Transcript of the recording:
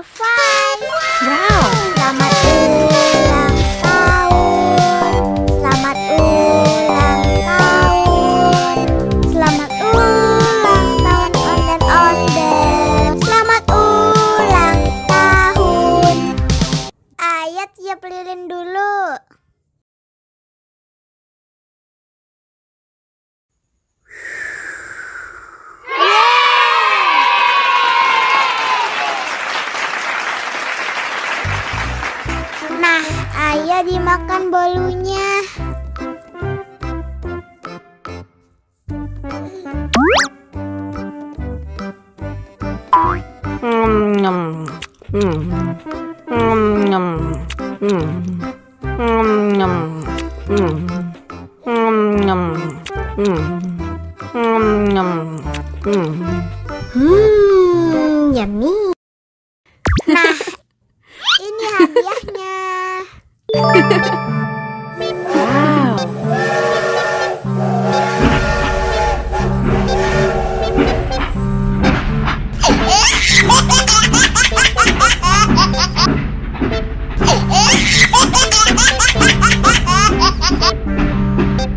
5. Wow. Selamat ulang tahun. Selamat ulang tahun. Selamat ulang tahun onde-ondel. Selamat ulang tahun. Ayo tiup lilin dulu. Nah, ayo dimakan bolunya. Nyam. Nyam. Nyam. Nyam. Yummy. Nah, ini hadiahnya.